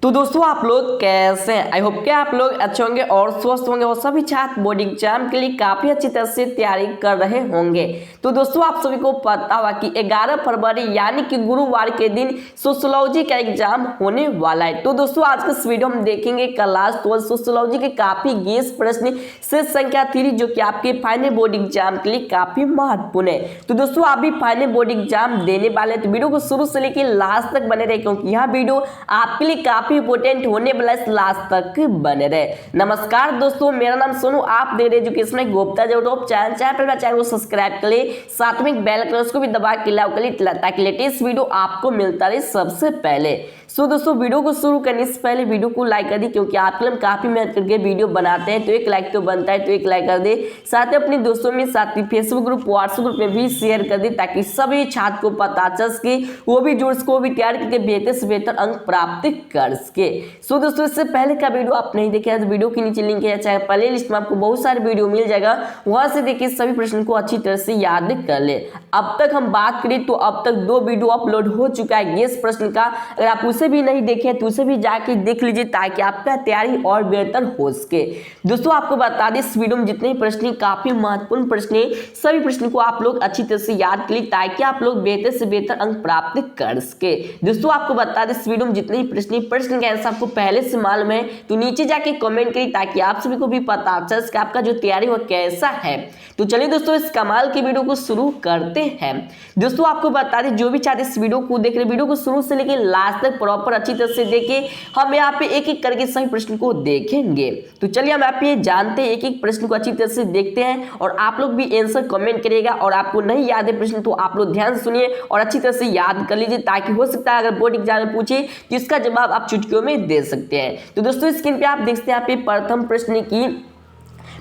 तो दोस्तों आप लोग कैसे हैं? आई होप कि आप लोग अच्छे होंगे और स्वस्थ होंगे और सभी छात्र बोर्ड एग्जाम के लिए काफी अच्छी तरह से तैयारी कर रहे होंगे। तो दोस्तों आप सभी को पता होगा कि 11 फरवरी यानी कि गुरुवार के दिन सोशियोलॉजी का एग्जाम होने वाला है। तो दोस्तों आज का इस वीडियो हम देखेंगे क्लास 12 सोशियोलॉजी के काफी गेस प्रश्न से संख्या 3 जो कि आपके फाइनल बोर्ड एग्जाम के लिए काफी महत्वपूर्ण है। तो दोस्तों आप भी फाइनल बोर्ड एग्जाम देने वाले तो वीडियो को शुरू से लेकर लास्ट तक बने रहे, क्योंकि यह वीडियो आपके लिए काफी इंपोर्टेंट होने वाला है। लास्ट तक बने रहे। नमस्कार दोस्तों, मेरा नाम सोनू, आप दे रहे एजुकेशन गुप्ता यूट्यूब चैनल को सब्सक्राइब कर ले, साथ में बेल आइकन को भी दबा के लाओ कर ले ताकि लेटेस्ट वीडियो आपको मिलता रहे सबसे पहले। सो दोस्तों वीडियो को शुरू करने से पहले वीडियो को लाइक कर दी, क्योंकि आपके लिए काफी मेहनत करके वीडियो बनाते हैं, तो एक लाइक तो बनता है, तो एक लाइक कर दे। साथ ही अपने दोस्तों में, साथ ही फेसबुक ग्रुप व्हाट्सएप ग्रुप में भी शेयर कर दे, ताकि सभी छात्र को पता चल सके, वो भी जुड़ सके, वो भी तैयार करके बेहतर से बेहतर अंक प्राप्त कर सके। सो दोस्तों इससे पहले का वीडियो आप नहीं देखे तो वीडियो के नीचे लिंक है, चाहे प्ले लिस्ट में आपको बहुत सारे वीडियो मिल जाएगा, वहां से देखिए सभी प्रश्न को अच्छी तरह से याद कर ले। अब तक हम बात करें तो अब तक 2 वीडियो अपलोड हो चुका है गेस प्रश्न का, अगर आप उसे भी नहीं देखे तो उसे भी जाके देख लीजिए, ताकि आपका तैयारी और बेहतर हो सके। दोस्तों आपको बता दें इस वीडियो में जितने प्रश्न काफी महत्वपूर्ण प्रश्न है, सभी प्रश्न को आप लोग अच्छी तरह से याद कर लीजिए, ताकि आप लोग बेहतर से बेहतर अंक प्राप्त कर सके। दोस्तों आपको बता दें इस वीडियो में जितने प्रश्न का आंसर आपको पहले से मालूम है तो नीचे जाके कमेंट करिए, ताकि आप सभी को भी पता चल सके आपका जो तैयारी वो कैसा है। तो चलिए दोस्तों इस कमाल की वीडियो को शुरू करते हैं। दोस्तों आपको बता दें जो भी चाहते इस वीडियो को देख रहे, वीडियो को शुरू से लेकर लास्ट तक प्रॉपर अच्छी तरह से देखें। हम यहाँ पे एक एक करके सही प्रश्न को देखेंगे। तो चलिए हम यहाँ पे जानते हैं, एक एक प्रश्न को अच्छी तरह से देखते हैं, और आप लोग भी आंसर कमेंट करिएगा। और आपको नहीं याद है प्रश्न तो आप लोग ध्यान सुनिए और अच्छी तरह से याद कर लीजिए, ताकि हो सकता है अगर बोर्ड एग्जाम में पूछे तो इसका जवाब आप चुटकियों में दे सकते हैं। तो दोस्तों स्क्रीन पे आप देखते हैं यहाँ पे प्रथम प्रश्न की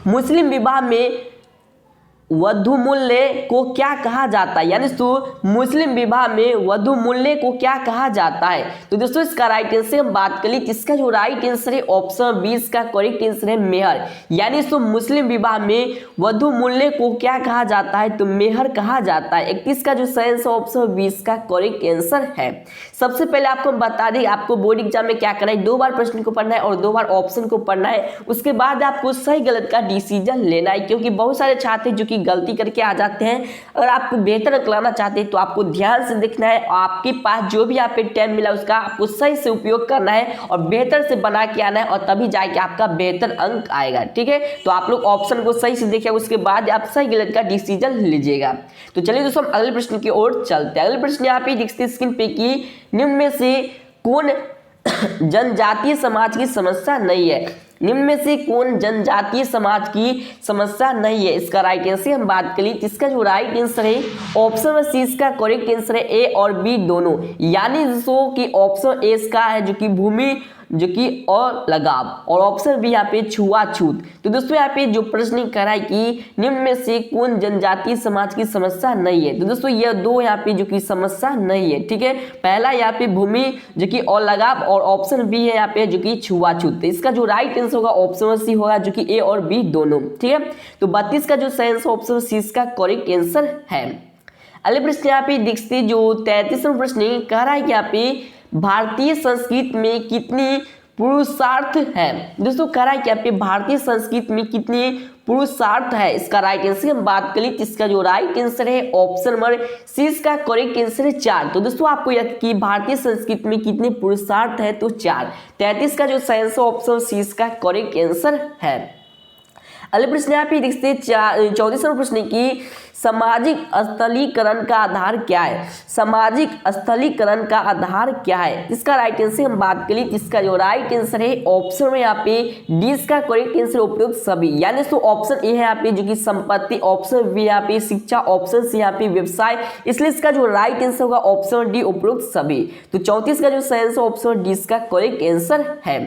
मुस्लिम विवाह में वधू मूल्य को क्या कहा जाता है, यानी तो मुस्लिम विवाह में वधू मूल्य को क्या कहा जाता है। तो दोस्तों इसका राइट आंसर हम बात कर ली, इसका जो राइट आंसर है ऑप्शन 20 का करेक्ट आंसर है मेहर, यानी तो मुस्लिम विवाह में वधू मूल्य को क्या कहा जाता है, तो मेहर कहा जाता है। 31 का जो सही आंसर ऑप्शन 20 का करेक्ट आंसर है। सबसे पहले आपको बता दें आपको बोर्ड एग्जाम में क्या करना है, 2 बार प्रश्न को पढ़ना है और 2 बार ऑप्शन को पढ़ना है। उसके बाद आपको सही गलत का डिसीजन लेना है, क्योंकि बहुत सारे छात्र जो कि गलती करके आ जाते हैं। अगर आपको बेहतर अंक लाना चाहते हैं तो आपको ध्यान से देखना है, आपके पास जो भी आप टाइम मिला उसका आपको सही से उपयोग करना है और बेहतर से बना के आना है, और तभी जाके आपका बेहतर अंक आएगा। ठीक है, तो आप लोग ऑप्शन को सही से देखिए, उसके बाद आप सही गलत का डिसीजन लीजिएगा। तो चलिए दोस्तों हम अगले प्रश्न की ओर चलते हैं। अगले प्रश्न यहाँ पे दिखते स्क्रीन पे कि निम्न में से कौन जनजातीय समाज की समस्या नहीं है। निम्न में से कौन जनजातीय समाज की समस्या नहीं है, इसका राइट आंसर हम बात करें तो इसका जो राइट आंसर है ऑप्शन सी इसका करेक्ट आंसर है ए और बी दोनों, यानी जिसको कि ऑप्शन ए इसका है जो कि भूमि जो कि और लगाव, और ऑप्शन बी यहाँ पे छुआछूत। तो दोस्तों यहाँ पे जो प्रश्न करा है कि निम्न में से कौन जनजातीय समाज की समस्या नहीं है, तो दोस्तों ये 2 यहाँ पे जो कि समस्या नहीं है। ठीक है, पहला यहाँ पे भूमि जो कि और लगाव, और ऑप्शन बी है यहाँ पे जो कि छुआछूत। तो इसका जो राइट आंसर होगा ऑप्शन सी होगा जो कि ए और बी दोनों। ठीक है, तो 32 का जो सही आंसर ऑप्शन सी इसका करेक्ट आंसर है। अगले प्रश्न यहाँ पे देखते जो 33वां प्रश्न कह रहा है कि यहाँ पे भारतीय संस्कृति में कितनी पुरुषार्थ है। दोस्तों कह रहा है कि यहाँ पे भारतीय संस्कृति में कितनी पुरुषार्थ है, इसका राइट आंसर हम बात करें तो इसका जो राइट आंसर है ऑप्शन नंबर सी इसका करेक्ट आंसर है 4। तो दोस्तों आपको याद कि भारतीय संस्कृति में कितने पुरुषार्थ है, तो 4। 33 का जो सही आंसर ऑप्शन सी इसका करेक्ट आंसर है। अगले प्रश्न यहाँ पे देखते हैं 34वां प्रश्न की सामाजिक स्थलीकरण का आधार क्या है। सामाजिक स्थलीकरण का आधार क्या है, इसका राइट आंसर हम बात करें इसका जो राइट आंसर है ऑप्शन में यहाँ पे डी इसका करेक्ट आंसर उपयुक्त सभी, यानी तो ऑप्शन ए है यहाँ पे जो कि संपत्ति, ऑप्शन बी यहाँ पे शिक्षा, ऑप्शन सी यहाँ पे व्यवसाय, इसलिए इसका जो राइट आंसर होगा ऑप्शन डी उपयुक्त सभी। तो 34 का जो सही आंसर ऑप्शन डी इसका करेक्ट आंसर है।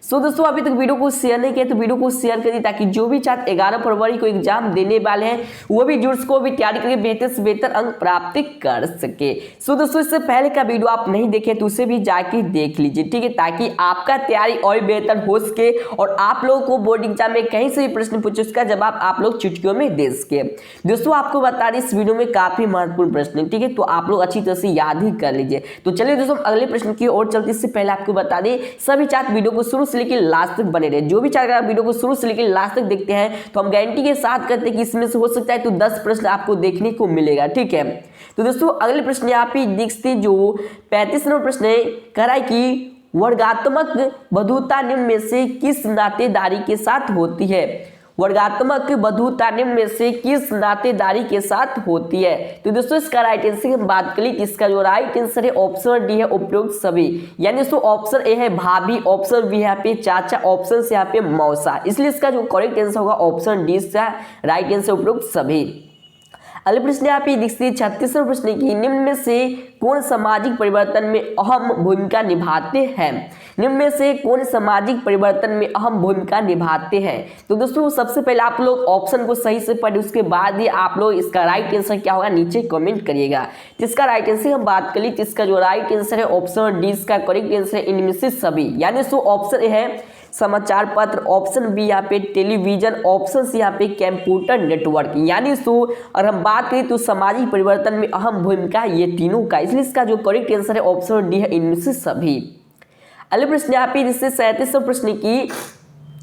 सो दोस्तों अभी तक वीडियो को शेयर नहीं किया तो वीडियो को शेयर करिए ताकि जो भी छात्र 11 फरवरी को एग्जाम देने वाले हैं वो भी जुर्स को भी तैयारी करके बेहतर से बेहतर अंक प्राप्त कर सके। सो दोस्तों इससे पहले का वीडियो आप नहीं देखे तो उसे भी जाके देख लीजिए, ठीक है, ताकि आपका तैयारी और बेहतर हो सके और आप लोगों को बोर्ड एग्जाम में कहीं से भी प्रश्न पूछे उसका जवाब आप लोग चुटकियों में दे सके। दोस्तों आपको बता दें इस वीडियो में काफी महत्वपूर्ण प्रश्न है, ठीक है, तो आप लोग अच्छी तरह से याद ही कर लीजिए। तो चलिए दोस्तों अगले प्रश्न की ओर चलते इससे पहले आपको बता दें सभी छात्र वीडियो को शुरू से लेकर लास्ट तक बने रहे। जो भी छात्र आप वीडियो को शुरू से लेकर लास्ट तक देखते हैं तो हम गारंटी के साथ कहते हैं कि इसमें से हो सकता है तो 10 प्रश्न आपको देखने को मिलेगा, ठीक है। तो दोस्तों अगले प्रश्न यहाँ पे देखते जो 35 नंबर प्रश्न है, कह रहा है कि वर्गात्मक बंधुता निम्न में से किस नातेदारी के साथ होती है। वर्गात्मक बंधुता निम्न में से किस नातेदारी के साथ होती है। तो दोस्तों इसका राइट आंसर की हम बात करें तो इसका जो राइट आंसर है ऑप्शन डी है उपरोक्त सभी, यानी दोस्तों ऑप्शन ए है भाभी, ऑप्शन बी यहाँ पे चाचा, ऑप्शन से यहाँ पे मौसा, इसलिए इसका जो करेक्ट आंसर होगा ऑप्शन डी से राइट आंसर उपरोक्त सभी। अगले प्रश्न यहाँ पे देखते 36वां प्रश्न की निम्न में से कौन सामाजिक परिवर्तन में अहम भूमिका निभाते हैं। निम्न में से कौन सामाजिक परिवर्तन में अहम भूमिका निभाते हैं। तो दोस्तों सबसे पहले आप लोग ऑप्शन को सही से पढ़े उसके बाद ही आप लोग इसका राइट आंसर क्या होगा नीचे कमेंट करिएगा। जिसका राइट आंसर हम बात करें तो इसका जो राइट आंसर है ऑप्शन डी इसका करेक्ट आंसर है इनमें से सभी, यानी सो ऑप्शन ए है समाचार पत्र, ऑप्शन बी यहाँ पे टेलीविजन, ऑप्शन सी यहाँ पे कंप्यूटर नेटवर्क, यानी सो और हम बात करें तो सामाजिक परिवर्तन में अहम भूमिका ये तीनों का, इसलिए इसका जो करेक्ट आंसर है ऑप्शन डी है इनमें से सभी। अगले प्रश्न यहाँ पे जिससे 37वां प्रश्न की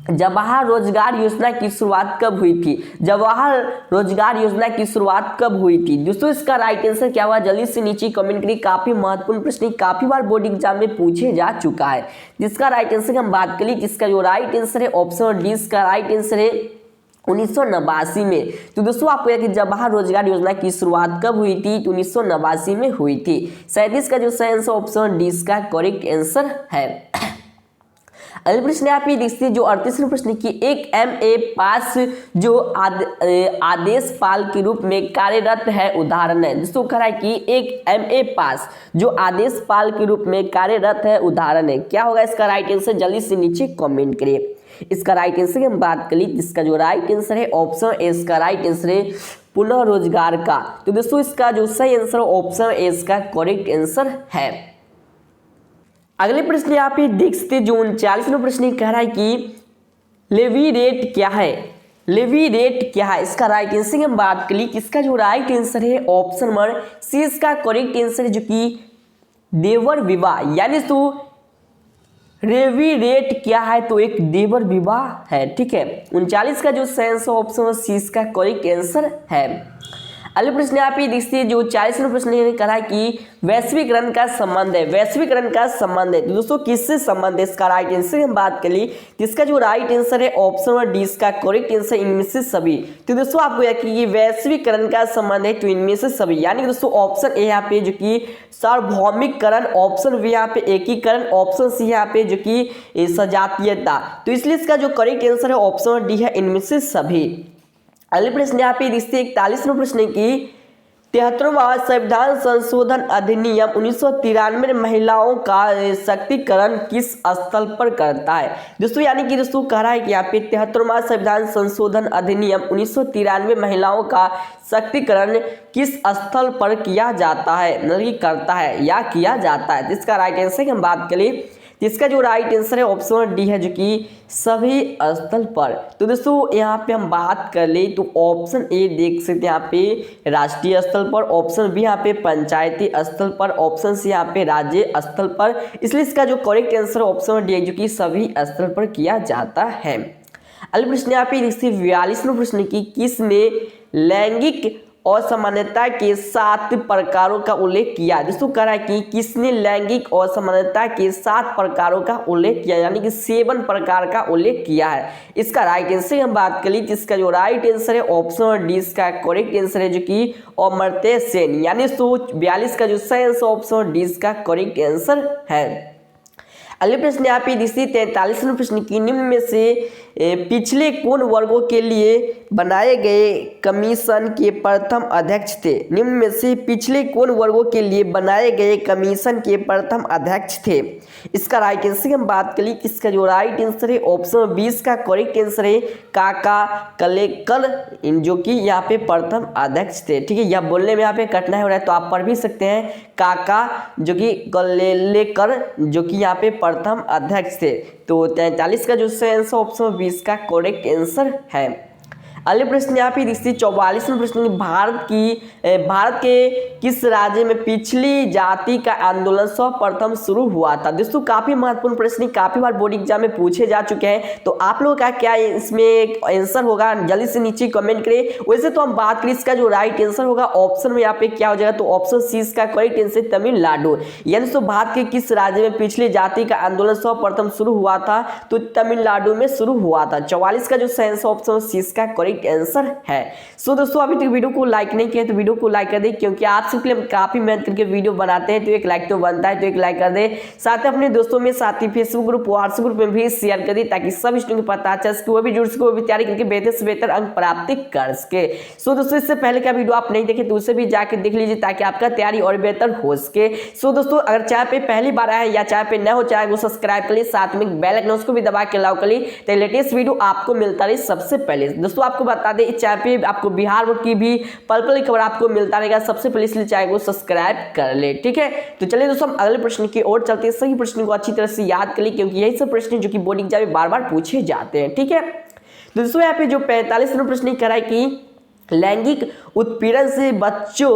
जवाहर रोजगार योजना की शुरुआत कब हुई थी। जवाहर रोजगार योजना की शुरुआत कब हुई थी। दोस्तों इसका राइट आंसर क्या हुआ जल्दी से नीचे कमेंट करिए। काफी महत्वपूर्ण प्रश्न काफी बार बोर्ड एग्जाम में पूछे जा चुका है। जिसका राइट आंसर हम बात करें जिसका जो राइट आंसर है ऑप्शन डी इसका राइट आंसर है 1989 में। तो दोस्तों आपको यह कि जवाहर रोजगार योजना की शुरुआत कब हुई थी तो 1989 में हुई थी। 37 का जो सही आंसर ऑप्शन डी इसका करेक्ट आंसर है। अगले प्रश्न आप ये देखते हैं जो 38वें प्रश्न की एक MA पास जो आदेशपाल के रूप में कार्यरत है उदाहरण है। दोस्तों कह रहा है कि एक MA पास जो आदेशपाल के रूप में कार्यरत है उदाहरण है। क्या होगा इसका राइट आंसर जल्दी से नीचे कमेंट करिए। इसका राइट आंसर की हम बात करें इसका जो राइट आंसर है ऑप्शन ए इसका राइट आंसर है पुनः रोजगार का। तो दोस्तों इसका जो सही आंसर ऑप्शन ए इसका करेक्ट आंसर है। अगले प्रश्न यहाँ पे देख सकते जो 39वां प्रश्न कह रहा है कि लेवी रेट क्या है। लेवी रेट क्या है इसका राइट आंसर की हम बात करें इसका जो राइट आंसर है ऑप्शन नंबर सी इसका करेक्ट आंसर है जो कि देवर विवाह, यानी तो लेवी रेट क्या है तो एक देवर विवाह है, ठीक है। 39 का जो सही आंसर ऑप्शन सी इसका करेक्ट आंसर है। अगले प्रश्न आप ये देखते हैं जो 40वां प्रश्न कह रहा है कि वैश्वीकरण का संबंध है। वैश्वीकरण का संबंध है तो दोस्तों किससे संबंध है इसका राइट आंसर हम बात कर ली जिसका जो राइट आंसर है ऑप्शन नंबर डी इसका करेक्ट आंसर इनमें से सभी। तो दोस्तों आपको यह कि ये वैश्वीकरण का संबंध है तो इनमें से सभी, यानी कि दोस्तों ऑप्शन ए यहाँ पे जो कि सार्वभौमिकरण, ऑप्शन बी यहाँ पे एकीकरण, ऑप्शन सी यहाँ पे जो कि सजातीयता। तो इसलिए इसका जो करेक्ट आंसर है ऑप्शन डी है इनमें से सभी। अगले प्रश्न यहाँ पे देखते 41वां प्रश्न की 73वां संविधान संशोधन अधिनियम 1993 में महिलाओं का सशक्तिकरण किस स्थल पर करता है। दोस्तों यानी कि दोस्तों कह रहा है कि यहाँ पे 73वां संविधान संशोधन अधिनियम 1993 में महिलाओं का सशक्तिकरण किस स्थल पर किया जाता है, मतलब कि करता है या किया जाता है। जिसका राइट आंसर की हम बात करें जिसका जो राइट आंसर है ऑप्शन डी है जो कि सभी स्थल पर। तो दोस्तों यहाँ पे हम बात कर ले तो ऑप्शन ए देख सकते हैं यहाँ पे राष्ट्रीय स्तर पर, ऑप्शन बी यहाँ पे पंचायती स्तर पर, ऑप्शन सी यहाँ पे राज्य स्तर पर, इसलिए इसका जो करेक्ट आंसर ऑप्शन डी है जो कि सभी स्तर पर किया जाता है। अगले प्रश्न यहाँ पे देखते 42वां प्रश्न की किसने लैंगिक असमानता के 7 प्रकारों का उल्लेख किया। दोस्तों कह रहा है कि किसने लैंगिक असमानता के 7 प्रकारों का उल्लेख किया, यानी कि 7 प्रकार का उल्लेख किया है। इसका राइट आंसर हम बात कर ली जिसका जो राइट आंसर है ऑप्शन डी इसका करेक्ट आंसर है जो कि अमर्त्य सेन, यानी 42 का जो सही आंसर ऑप्शन डी इसका करेक्ट आंसर है। अगले प्रश्न यहाँ पे देखिए 43वें प्रश्न की निम्न में से पिछले कौन वर्गों के लिए बनाए गए कमीशन के प्रथम अध्यक्ष थे। निम्न में से पिछले कौन वर्गों के लिए बनाए गए कमीशन के प्रथम अध्यक्ष थे। इसका राइट आंसर हम बात करें, इसका जो राइट आंसर है ऑप्शन 20 का करेक्ट आंसर है काका कलेकर, जो कि यहाँ पे प्रथम अध्यक्ष थे। ठीक है, यह बोलने में यहाँ पे कठिनाई हो रहा है तो आप पढ़ भी सकते हैं काका जो कि कलेकर, जो कि यहाँ पे प्रथम अध्यक्ष थे। तो 43 का जो आंसर ऑप्शन 20 का करेक्ट आंसर है। अगले प्रश्न यहाँ पे देखिए 44वें प्रश्न, भारत के किस राज्य में पिछली जाति का आंदोलन सर्वप्रथम शुरू हुआ था। दोस्तों काफी महत्वपूर्ण प्रश्न, काफी बार बोर्ड एग्जाम में पूछे जा चुके हैं, तो आप लोगों का क्या इसमें आंसर होगा जल्दी से नीचे कमेंट करें। वैसे तो हम बात करें इसका जो राइट आंसर होगा ऑप्शन में यहाँ पे क्या हो जाएगा, तो ऑप्शन सी इसका करेक्ट आंसर तमिलनाडु। यानी तो भारत के किस राज्य में पिछली जाति का आंदोलन सर्वप्रथम शुरू हुआ था, तो तमिलनाडु में शुरू हुआ था। 44 का जो आंसर ऑप्शन सी इसका करेक्ट आंसर है। सो दोस्तों अभी तक वीडियो को लाइक नहीं किया तो वीडियो को लाइक कर दे, क्योंकि आप सबके लिए हम काफी मेहनत करके वीडियो बनाते हैं, तो एक लाइक तो बनता है, तो एक लाइक कर दे। साथ ही अपने दोस्तों में, साथ ही फेसबुक ग्रुप व्हाट्सएप ग्रुप में भी शेयर कर दे, ताकि सब स्टूडेंट को पता चल सके, वो भी जुड़ सके, वो भी तैयारी करके बेहतर से बेहतर अंक प्राप्त कर सके। सो दोस्तों इससे पहले का वीडियो आप नहीं देखे तो उसे भी जाकर देख लीजिए, ताकि आपका तैयारी और बेहतर हो सके। सो दोस्तों अगर चैनल पे पहली बार आए या चैनल पे नया हो, चाहे वो सब्सक्राइब कर ली, साथ में बेल आइकन उसको भी दबा के अलाउ कर ली, तो लेटेस्ट वीडियो आपको मिलता रहे सबसे पहले। दोस्तों आपको बता दें इस चैनल पे आपको बिहार बोर्ड की भी पल-पल खबर आपको मिलता रहेगा सबसे पहले, इसलिए चैनल को सब्सक्राइब कर ले। ठीक है, तो चलिए दोस्तों हम अगले प्रश्न की ओर चलते हैं। सही प्रश्न को अच्छी तरह से याद कर ली, क्योंकि यही सब प्रश्न जो कि बोर्ड एग्जाम में बार-बार पूछे जाते हैं। ठीक है, दोस्तों यहाँ पे जो 45वां प्रश्न कह रहा है कि लैंगिक उत्पीड़न से बच्चों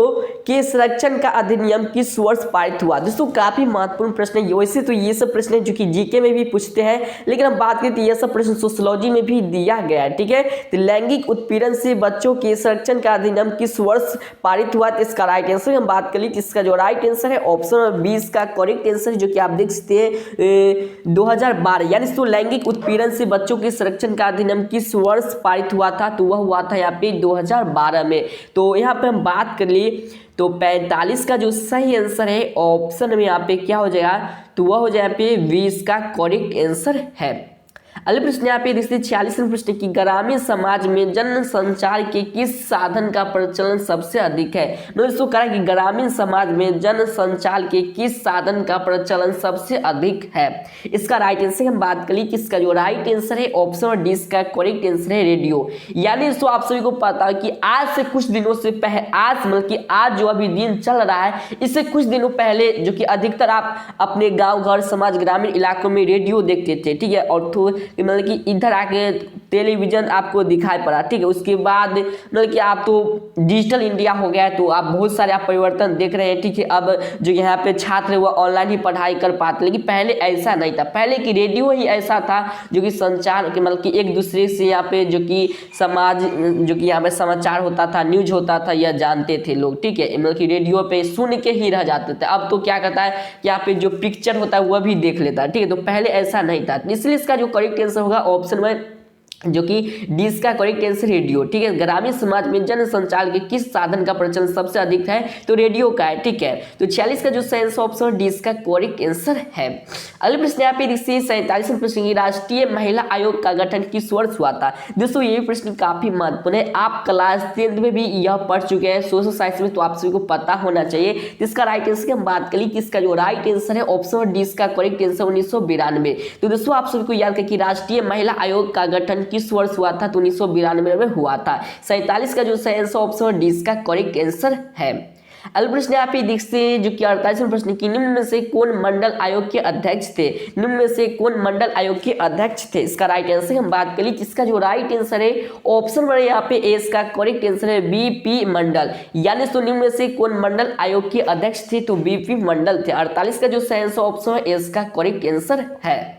के संरक्षण का अधिनियम किस वर्ष पारित हुआ। दोस्तों काफी महत्वपूर्ण प्रश्न है। वैसे तो ये सब प्रश्न है जो कि जीके में भी पूछते हैं, लेकिन हम बात करें तो ये सब प्रश्न सोशियोलॉजी में भी दिया गया है। ठीक है, तो लैंगिक उत्पीड़न से बच्चों के संरक्षण का अधिनियम किस वर्ष पारित हुआ, तो इसका राइट आंसर हम बात करें, इसका जो राइट आंसर है ऑप्शन 20 का करेक्ट आंसर, जो कि आप देख सकते हैं 2012। यानी तो लैंगिक उत्पीड़न से बच्चों के संरक्षण का अधिनियम किस वर्ष पारित हुआ था, तो वह हुआ था यहाँ पे 2012 में। तो यहाँ पे हम बात कर लिए तो 45 का जो सही आंसर है ऑप्शन में यहाँ पे क्या हो जाएगा, तो वह हो जाए यहाँ पे 20 का करेक्ट आंसर है। अगले प्रश्न यहाँ पे देखते 46वें प्रश्न की ग्रामीण समाज में जन संचार के किस साधन का प्रचलन सबसे अधिक है। दोस्तों कहा कि ग्रामीण समाज में जन संचार के किस साधन का प्रचलन सबसे अधिक है। इसका राइट आंसर हम बात करें, किसका जो राइट आंसर है ऑप्शन डी का करेक्ट आंसर है रेडियो। यानी दोस्तों आप सभी को पता है कि आज से कुछ दिनों से पहले, आज मतलब कि आज जो अभी दिन चल रहा है, इससे कुछ दिनों पहले जो कि अधिकतर आप अपने गाँव घर समाज ग्रामीण इलाकों में रेडियो देखते थे। ठीक है, और तो मतलब कि इधर आके टेलीविजन आपको दिखाई पड़ा। ठीक है, उसके बाद मतलब कि आप तो डिजिटल इंडिया हो गया है, तो आप बहुत सारे आप परिवर्तन देख रहे हैं। ठीक है, अब जो यहाँ पे छात्र वो ऑनलाइन ही पढ़ाई कर पाते, लेकिन पहले ऐसा नहीं था। पहले की रेडियो ही ऐसा था जो कि संचार के मतलब कि एक दूसरे से यहाँ पे जो कि समाज जो कि यहाँ पे समाचार होता था, न्यूज होता था, यह जानते थे लोग। ठीक है, मतलब कि रेडियो पे सुन के ही रह जाते थे। अब तो क्या करता है, यहाँ पे जो पिक्चर होता है वह भी देख लेता है। ठीक है, तो पहले ऐसा नहीं था, इसलिए इसका जो करेक्ट आंसर होगा ऑप्शन में जो कि डी का करेक्ट आंसर रेडियो। ठीक है, ग्रामीण समाज में जन संचार के किस साधन का प्रचलन सबसे अधिक है, तो रेडियो का है। ठीक है, तो 46 का जो आंसर ऑप्शन डी का करेक्ट आंसर है। अगले प्रश्न यहाँ पे देखिए 47वें प्रश्न की राष्ट्रीय महिला आयोग का गठन किस वर्ष हुआ था। दोस्तों ये प्रश्न काफी महत्वपूर्ण है, आप क्लास 10th में भी यह पढ़ चुके हैं सोशल साइंस में, तो आप सभी को पता होना चाहिए। इसका राइट आंसर की हम बात करें, किसका जो राइट आंसर है ऑप्शन डी का करेक्ट आंसर 1992। तो दोस्तों आप सभी को याद करें कि राष्ट्रीय महिला आयोग का गठन किस वर्ष हुआ था, तो 1992 में हुआ था। 47 का जो आंसर ऑप्शन डी का करेक्ट आंसर है। अगला प्रश्न यहाँ पे देखते हैं जो कि 48वें प्रश्न की निम्न में से कौन मंडल आयोग के अध्यक्ष थे। निम्न में से कौन मंडल आयोग के अध्यक्ष थे, इसका राइट आंसर हम बात करें, इसका जो राइट आंसर है ऑप्शन में यहाँ पे ए इसका करेक्ट आंसर है बीपी मंडल। यानी तो निम्न में से कौन मंडल आयोग के अध्यक्ष थे, तो बीपी मंडल थे। 48 का जो आंसर ऑप्शन है इसका करेक्ट आंसर है।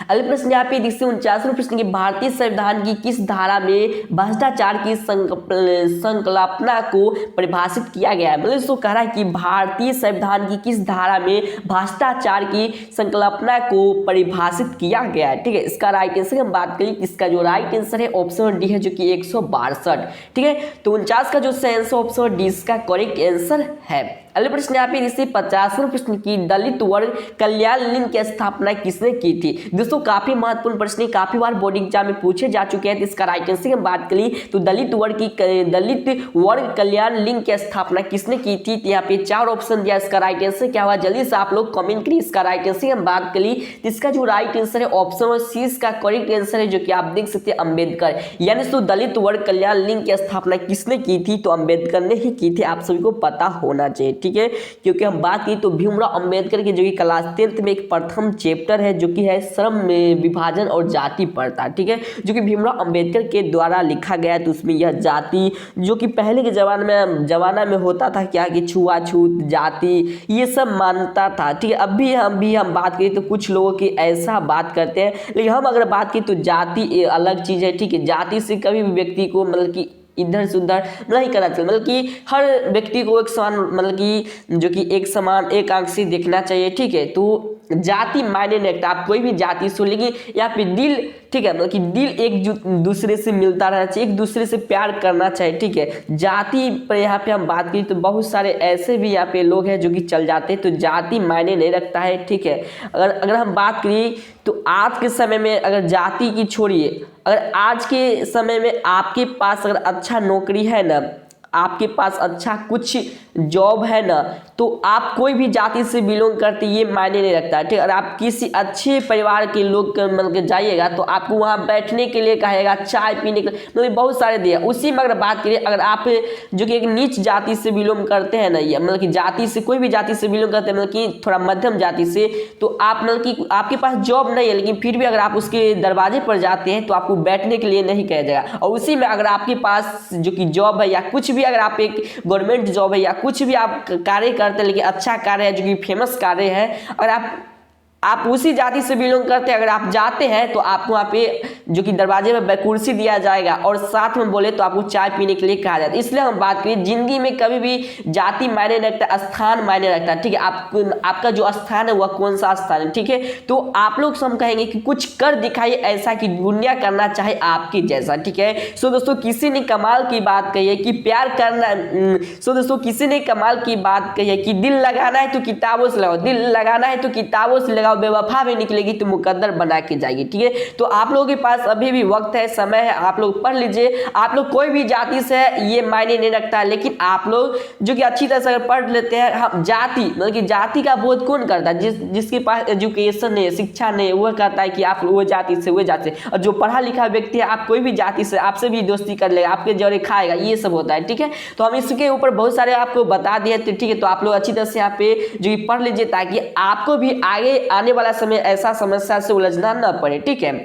अगले प्रश्न यहाँ पे देखते हैं 49वें प्रश्न की भारतीय संविधान की किस धारा में भ्रष्टाचार की संकल्पना को परिभाषित किया गया है। मतलब इसको कह रहा है कि भारतीय संविधान की किस धारा में भ्रष्टाचार की संकल्पना को परिभाषित किया गया है। ठीक है, इसका राइट आंसर हम बात करें, इसका जो राइट आंसर है ऑप्शन डी है जो कि 162। ठीक है, तो 49 का जो आंसर ऑप्शन डी का करेक्ट आंसर है। अगले प्रश्न यहाँ पे इसी 50वें प्रश्न की दलित वर्ग कल्याण लीग की स्थापना किसने की थी। दोस्तों काफी महत्वपूर्ण प्रश्न, काफी बार बोर्ड एग्जाम में पूछे जा चुके हैं। तो इसका राइट आंसर की बात करें तो दलित वर्ग कल्याण लीग की स्थापना किसने की थी। तो यहाँ पे 4 ऑप्शन दिया, इसका राइट आंसर क्या हुआ जल्दी से आप लोग कमेंट करिए। इसका राइट आंसर की हम बात करें तो इसका जो राइट आंसर है ऑप्शन सी इसका करेक्ट आंसर है, जो कि आप देख सकते हैं अंबेडकर। यानी तो दलित वर्ग कल्याण लीग की स्थापना किसने की थी, तो अंबेडकर ने ही की थी। आप सभी को पता होना चाहिए, ठीक है। क्योंकि हम बात की तो भीमराव अंबेडकर की जो कि क्लास 10th में एक प्रथम चैप्टर है जो कि है श्रम में विभाजन और जाति प्रथा, ठीक है, जो कि भीमराव अंबेडकर के द्वारा लिखा गया है। तो उसमें यह जाति जो कि पहले के जमाना में होता था क्या कि छुआछूत जाति ये सब मानता था, ठीक है। अभी हम बात करें तो कुछ लोगों की ऐसा बात करते हैं, लेकिन हम अगर बात की तो जाति अलग चीज है, ठीक है। जाति से कभी भी व्यक्ति को मतलब कि इधर से उधर नहीं करना चाहिए, मतलब कि हर व्यक्ति को एक समान मतलब कि जो कि एक समान एक आंख से देखना चाहिए, ठीक है। तो जाति मायने नहीं रखता, आप कोई भी जाति से, लेकिन यहाँ पे दिल, ठीक है, मतलब कि दिल एक दूसरे से मिलता रहना चाहिए, एक दूसरे से प्यार करना चाहिए, ठीक है। जाति पर यहाँ पे हम बात करें तो बहुत सारे ऐसे भी यहाँ पे लोग हैं जो कि चल जाते हैं, तो जाति मायने नहीं रखता है, ठीक है। अगर हम बात करें तो आज के समय में अगर जाति की छोड़िए, अगर आज के समय में आपके पास अगर अच्छा नौकरी है ना, आपके पास अच्छा कुछ जॉब है ना, तो आप कोई भी जाति से बिलोंग करते ये मायने नहीं रखता, ठीक है। अगर आप किसी अच्छे परिवार के लोग मतलब के जाइएगा तो आपको वहाँ बैठने के लिए कहेगा, चाय पीने के लिए, मतलब बहुत सारे दिया। उसी में अगर बात करिए, अगर आप जो कि एक नीच जाति से बिलोंग करते हैं ना, ये मतलब कि जाति से कोई भी जाति से बिलोंग करते हैं, मतलब कि थोड़ा मध्यम जाति से, तो आप मतलब कि आपके पास जॉब नहीं है, लेकिन फिर भी अगर आप उसके दरवाजे पर जाते हैं तो आपको बैठने के लिए नहीं कहा जाएगा। और उसी में अगर आपके पास जो कि जॉब है या कुछ भी, अगर आप एक गवर्नमेंट जॉब है या कुछ भी आप कार्य करते हैं, लेकिन अच्छा कार्य है जो कि फेमस कार्य है, अगर आप उसी जाति से बिलोंग करते हैं, अगर आप जाते हैं तो आपको वहाँ पे जो कि दरवाजे में कुर्सी दिया जाएगा और साथ में बोले तो आपको चाय पीने के लिए कहा जाता है। इसलिए हम बात करें जिंदगी में कभी भी जाति मायने रखता, स्थान मायने रखता है, ठीक है। आपका जो स्थान है वह कौन सा स्थान है, ठीक है। तो आप लोग से हम कहेंगे कि कुछ कर दिखाइए ऐसा कि दुनिया करना चाहे आपकी जैसा, ठीक है। सो दोस्तों किसी ने कमाल की बात कही है कि प्यार करना, सो दोस्तों किसी ने कमाल की बात कही है कि दिल लगाना है तो किताबों से लगाओ, दिल लगाना है तो किताबों से लगाओ, बेवफा भी निकलेगी तो मुकद्दर बना के जाएगी, ठीक है। तो आप लोगों के पास अभी भी वक्त है, समय है, आप लोग पढ़ लीजिए। आप लोग कोई भी जाति से ये मायने नहीं रखता, लेकिन आप लोग जो कि अच्छी तरह से अगर पढ़ लेते हैं, हम जाति मतलब कि जाति का बोध कौन करता है, जिसके पास एजुकेशन नहीं है, शिक्षा नहीं है, वह कहता है कि आप वो जाति से वो जाति से। और जो पढ़ा लिखा व्यक्ति है, आप कोई भी जाति से, आपसे भी दोस्ती कर लेगा, आपके जौरे खाएगा, ये सब होता है, ठीक है। तो हम इसके ऊपर बहुत सारे आपको बता दिए, ठीक है। तो आप लोग अच्छी तरह से यहाँ पे जो पढ़ लीजिए ताकि आपको भी आगे आने वाला समय ऐसा समस्या से उलझना न पड़े, ठीक है।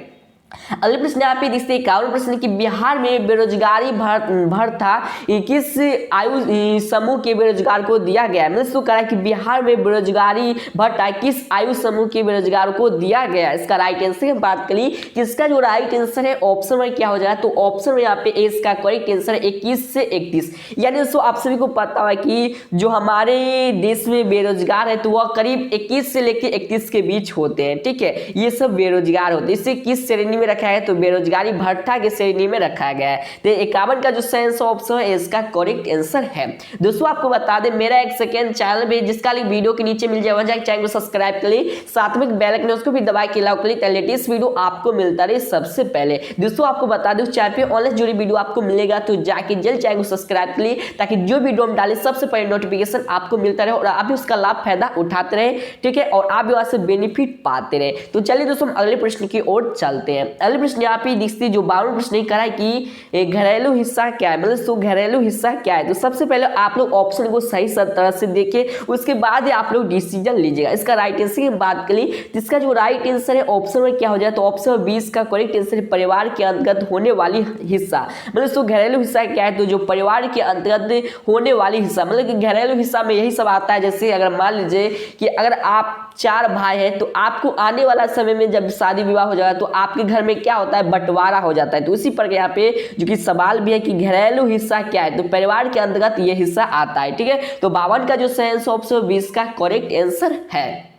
अगले प्रश्न यहाँ पे देखते हैं 51 प्रश्न की बिहार में बेरोजगारी भत्ता किस आयु समूह के बेरोजगार को दिया गया है। मैंने तो कहा कि बिहार में बेरोजगारी भत्ता किस आयु समूह के बेरोजगार को दिया गया है। इसका राइट आंसर की बात करी, इसका जो राइट आंसर है ऑप्शन में क्या हो जाएगा, तो ऑप्शन में यहाँ पे ए इसका करेक्ट आंसर है 21 से 31। यानी दोस्तों आप सभी को पता है कि जो हमारे देश में बेरोजगार है तो वह करीब 21 से लेकर 31 के बीच होते हैं, ठीक है। ये सब बेरोजगार होते हैं। इसे किस श्रेणी रखा है, तो बेरोजगारी भत्ता के श्रेणी में रखा गया है। तो 51 का जो सेंस ऑप्शन है इसका करेक्ट आंसर है। दोस्तों आपको बता दें मेरा एक सेकंड चैनल भी जिसका लिंक वीडियो के नीचे मिल जाएगा, जाके चैनल को सब्सक्राइब कर ली, साथ में बेल आइकन उसको भी दबा के लाओ कर ली, लेटेस्ट वीडियो आपको मिलता रहे सबसे पहले। दोस्तों आपको बता दूं चैनल पे ऑनलाइन जुड़ी वीडियो आपको मिलेगा, तो जाके जल्द चैनल को सब्सक्राइब कर ली ताकि जो वीडियो हम डाले सबसे पहले नोटिफिकेशन आपको मिलता रहे और आप भी उसका लाभ फायदा उठाते रहे, ठीक है, और आप भी वहां से बेनिफिट पाते रहे। तो चलिए दोस्तों हम अगले प्रश्न की ओर चलते हैं। अगले प्रश्न यहाँ पे दिखती जो 52 प्रश्न करा है कि घरेलू हिस्सा क्या है, मतलब तो घरेलू हिस्सा क्या है। तो सबसे पहले आप लोग ऑप्शन को सही तरह से देखें, उसके बाद ही आप लोग डिसीजन लीजिएगा। इसका राइट आंसर की बात करें तो इसका जो राइट आंसर है ऑप्शन में क्या हो जाए, तो ऑप्शन 20 का करेक्ट आंसर है परिवार के अंतर्गत होने वाली हिस्सा। मतलब तो घरेलू हिस्सा क्या है, तो जो परिवार के अंतर्गत होने वाली हिस्सा, मतलब कि घरेलू हिस्सा में यही सब आता है। जैसे अगर मान लीजिए कि अगर आप 4 भाई हैं तो आपको आने वाला समय में जब शादी विवाह हो जाएगा तो आपके घर में क्या होता है, बंटवारा हो जाता है। तो उसी पर यहाँ पे जो कि सवाल भी है कि घरेलू हिस्सा क्या है, तो परिवार के अंतर्गत यह हिस्सा आता है, ठीक है। तो 52 का जो सेंस ऑप्शन 20 का करेक्ट आंसर है।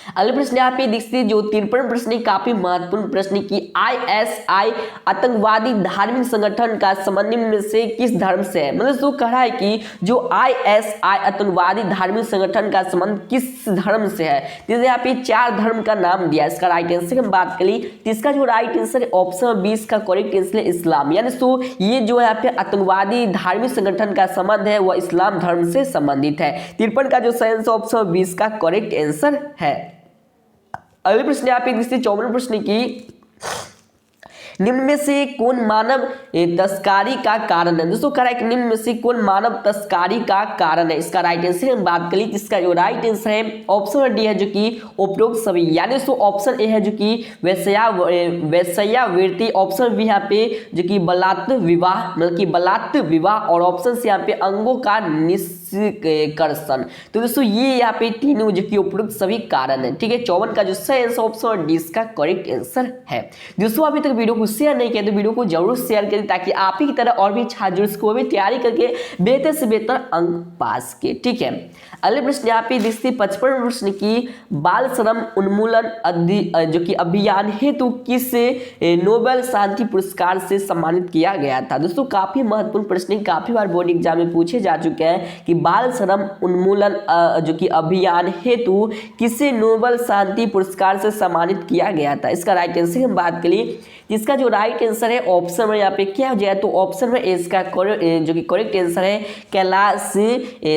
अगले प्रश्न यहाँ पे देखिए जो 53 प्रश्न है, काफी महत्वपूर्ण प्रश्न की ISI आतंकवादी धार्मिक संगठन का संबंध निम्न में से किस धर्म से है। मतलब जो कह रहा है कि जो ISI आतंकवादी धार्मिक संगठन का संबंध किस धर्म से है, जैसे यहाँ पे 4 धर्म का नाम दिया, इसका राइट आंसर हम बात करें तो इसका जो राइट आंसर है ऑप्शन 20 का करेक्ट आंसर है इस्लाम। यानी सो ये जो यहाँ पे आतंकवादी धार्मिक संगठन का संबंध है वह इस्लाम धर्म से संबंधित है। 53 का जो सही आंसर ऑप्शन 20 का करेक्ट आंसर है। अगले प्रश्न यहाँ पे 54 प्रश्न की निम्न में से कौन मानव तस्करी का कारण है। दोस्तों कह रहा है कि निम्न में से कौन मानव तस्करी का कारण है, इसका राइट आंसर हम बात करें इसका जो राइट आंसर है ऑप्शन डी है जो कि उपरोक्त सभी, यानी सो ऑप्शन ए है जो कि वैश्यावृत्ति, ऑप्शन बी यहाँ पे जो कि बलात्कार विवाह मतलब कि बलात्कार विवाह, और ऑप्शन से यहाँ पे अंगों का निष्कर्षण। तो दोस्तों ये यहाँ पे तीनों जो कि उपरोक्त सभी कारण है। ठीक है, 54 का जो सही आंसर ऑप्शन डी इसका करेक्ट आंसर है। दोस्तों अभी तक वीडियो को शेयर नहीं किया तो वीडियो को जरूर शेयर करें ताकि आप ही की तरह और भी छात्र को भी तैयारी करके बेहतर से बेहतर अंक पास के। ठीक है, अगले प्रश्न यहाँ पे देखते 55 प्रश्न की बाल श्रम उन्मूलन जो कि अभियान हेतु किस नोबेल शांति पुरस्कार से सम्मानित किया गया था। दोस्तों काफी महत्वपूर्ण प्रश्न, काफी बार बोर्ड एग्जाम में पूछे जा चुके हैं कि बाल श्रम उन्मूलन जो कि अभियान हेतु किसे नोबेल शांति पुरस्कार से सम्मानित किया गया था, इसका राइट आंसर हम बात करिए। इसका जो राइट आंसर है ऑप्शन में यहाँ पे क्या हो जाए तो ऑप्शन में इसका जो कि करेक्ट आंसर है कैलाश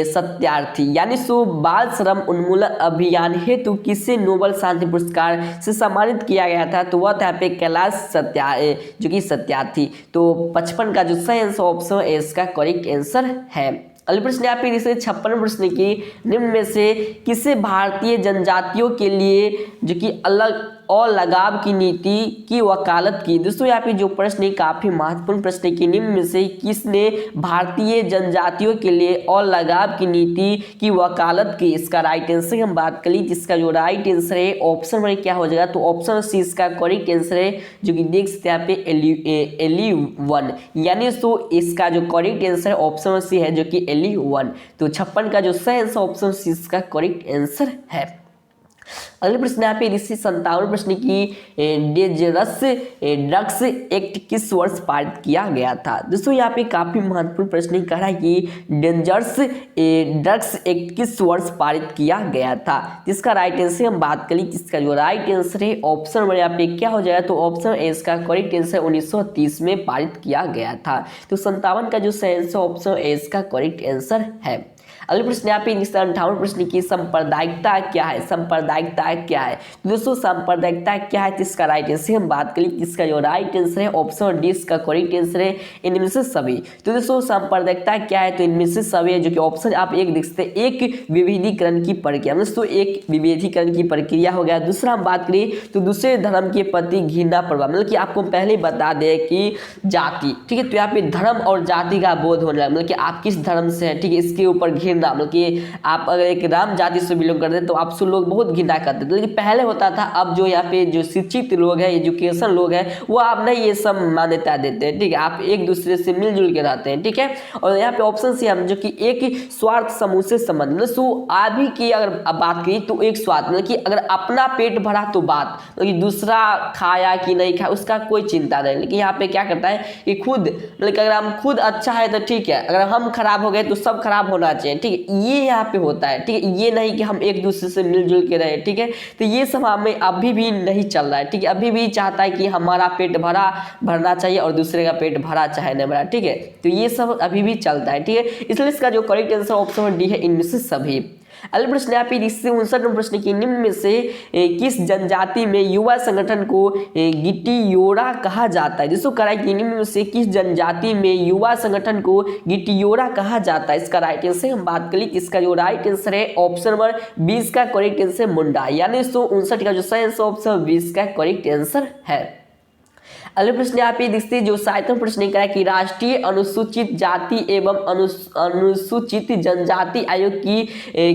सत्यार्थी। यानी सो बाल श्रम उन्मूलन अभियान हेतु किसे नोबेल शांति पुरस्कार से सम्मानित किया गया था, तो वह था यहाँ पे कैलाश जो कि सत्यार्थी। तो 55 का जो सही आंसर ऑप्शन है इसका करेक्ट आंसर है। अगले प्रश्न यहाँ पे 56 प्रश्न की निम्न में से किसे भारतीय जनजातियों के लिए जो कि अलग और लगाव की नीति की वकालत की। दोस्तों यहाँ पे जो प्रश्न है काफी महत्वपूर्ण प्रश्न की निम्न में से किसने भारतीय जनजातियों के लिए और लगाव की नीति की वकालत की, इसका राइट आंसर हम बात करें जिसका जो राइट आंसर है ऑप्शन में क्या हो जाएगा तो ऑप्शन सी इसका करेक्ट आंसर है जो कि देख सकते हैं यहाँ पे एली1, यानी सो इसका जो करेक्ट आंसर है ऑप्शन सी है जो कि एली1। तो 56 का जो सही आंसर ऑप्शन सी इसका करेक्ट आंसर है। अगले प्रश्न यहाँ पे 57 प्रश्न की डेंजरस ड्रग्स एक्ट किस वर्ष पारित किया गया था। दोस्तों यहाँ पे काफी महत्वपूर्ण प्रश्न कह रहा है कि डेंजरस ड्रग्स एक्ट किस वर्ष पारित किया गया था, जिसका राइट आंसर हम बात करें जिसका जो राइट आंसर है ऑप्शन में यहाँ पे क्या हो जाएगा तो ऑप्शन ए इसका करेक्ट आंसर 1930 में पारित किया गया था। तो 57 का जो सही आंसर ऑप्शन ए इसका करेक्ट आंसर है। अगले प्रश्न यहाँ पे 58 प्रश्न की सांप्रदायिकता क्या है, सांप्रदायिकता क्या है। तो दोस्तों सांप्रदायिकता क्या है इसका राइट आंसर हम बात करें इसका जो राइट आंसर है ऑप्शन डी इसका करेक्ट आंसर है इनमें से सभी। तो दोस्तों सांप्रदायिकता क्या है तो इनमें से सभी है जो कि ऑप्शन आप एक देख सकते हैं, एक विविधीकरण की प्रक्रिया, दोस्तों एक विविधीकरण की प्रक्रिया हो गया। दूसरा हम बात करें तो दूसरे धर्म के प्रति घृणा प्रभाव, मतलब कि आपको पहले बता दें कि जाति, ठीक है, तो यहाँ पे धर्म और जाति का बोध होने लगा, मतलब कि आप किस धर्म से है, ठीक है, इसके ऊपर घृणा, मतलब कि आप अगर एक राम जाति से बिलोंग करते हैं तो आपसे लोग बहुत घृणा करते थे, लेकिन पहले होता था। अब जो यहाँ पे जो शिक्षित लोग हैं, एजुकेशन लोग हैं, वो आप नहीं ये सब मान्यता देते हैं, ठीक है, आप एक दूसरे से मिलजुल के रहते हैं, ठीक है। और यहाँ पे ऑप्शन सी हम जो कि एक स्वार्थ समूह से संबंधित, सो अभी की अगर बात करी तो एक स्वार्थ, मतलब कि अगर अपना पेट भरा तो बात, मतलब कि दूसरा खाया कि नहीं खाया उसका कोई चिंता नहीं, लेकिन यहाँ पे क्या करता है कि खुद, मतलब अगर हम खुद अच्छा है तो ठीक है, अगर हम खराब हो गए तो सब खराब होना चाहिए, ठीक है, ये यहाँ पे होता है, ठीक है, ये नहीं कि हम एक दूसरे से मिलजुल के रहे, ठीक है। तो ये सब हमें अभी भी नहीं चल रहा है, ठीक है, अभी भी चाहता है कि हमारा पेट भरना चाहिए और दूसरे का पेट भरा चाहे न भरा, ठीक है, तो ये सब अभी भी चलता है, ठीक है। इसलिए इसका जो करेक्ट आंसर ऑप्शन डी है इनमें से सभी। अगले प्रश्न यहाँ पे 59 प्रश्न की निम्न में से किस जनजाति में युवा संगठन को गिटियोरा कहा जाता है। दोस्तों कह रहा है कि निम्न में से किस जनजाति में युवा संगठन को गिटियोरा कहा जाता है, इसका राइट आंसर हम बात करें, इसका जो राइट आंसर है ऑप्शन नंबर 20 का करेक्ट आंसर मुंडा, यानी 159 का जो सही आंसर ऑप्शन 20 का करेक्ट आंसर है। अगले प्रश्न यहाँ पे देखते हैं जो 7वां प्रश्न करा कि राष्ट्रीय अनुसूचित जाति एवं अनुसूचित जनजाति आयोग की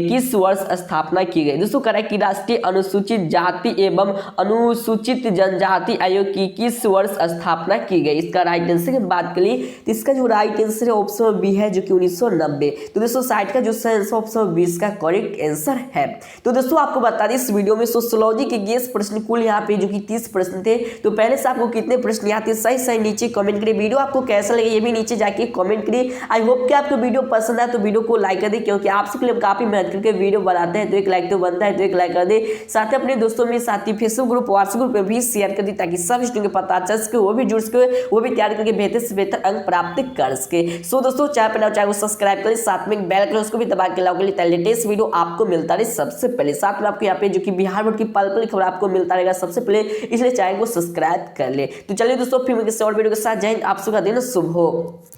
किस वर्ष स्थापना की गई। दोस्तों करा कि राष्ट्रीय अनुसूचित जाति एवं अनुसूचित जनजाति आयोग की किस वर्ष स्थापना की गई। इसका राइट आंसर की बात करिए तो इसका जो राइट आंसर है ऑप्शन बी है जो कि 1990। तो दोस्तों 60 का जो आंसर ऑप्शन 20 का करेक्ट आंसर है। तो दोस्तों आपको बता दें इस वीडियो में सोशियोलॉजी के 20 प्रश्न कुल यहाँ पे जो कि 30 प्रश्न थे। तो पहले से आपको कितने प्रश्न आते हैं सही सही नीचे कमेंट करिए। वीडियो आपको कैसा लगे ये भी नीचे जाके कमेंट करिए। आई होप कि आपको वीडियो पसंद आए तो वीडियो को लाइक कर दे, क्योंकि आपसे के लिए काफी मेहनत करके वीडियो बनाते हैं तो एक लाइक तो बनता है, तो एक लाइक कर दे। साथ ही अपने दोस्तों में साथ ही फेसबुक ग्रुप व्हाट्सएप ग्रुप में भी शेयर कर दी ताकि सब स्टूडेंट को पता चल सके, वो भी जुड़ सके, वो भी तैयार करके बेहतर से बेहतर अंक प्राप्त कर सके। सो दोस्तों चैनल पर नए चैनल को सब्सक्राइब करें, साथ में बेल आइकन उसको भी दबा के लाओ के लेटेस्ट वीडियो आपको मिलता रहे सबसे पहले। साथ में आपको यहाँ पे जो कि बिहार बोर्ड की पल पल खबर आपको मिलता रहेगा सबसे पहले, इसलिए चैनल को सब्सक्राइब कर ले। तो चलिए दोस्तों फिर मिलते हैं और वीडियो के साथ। जय हिंद, आप सबका दिन शुभ हो।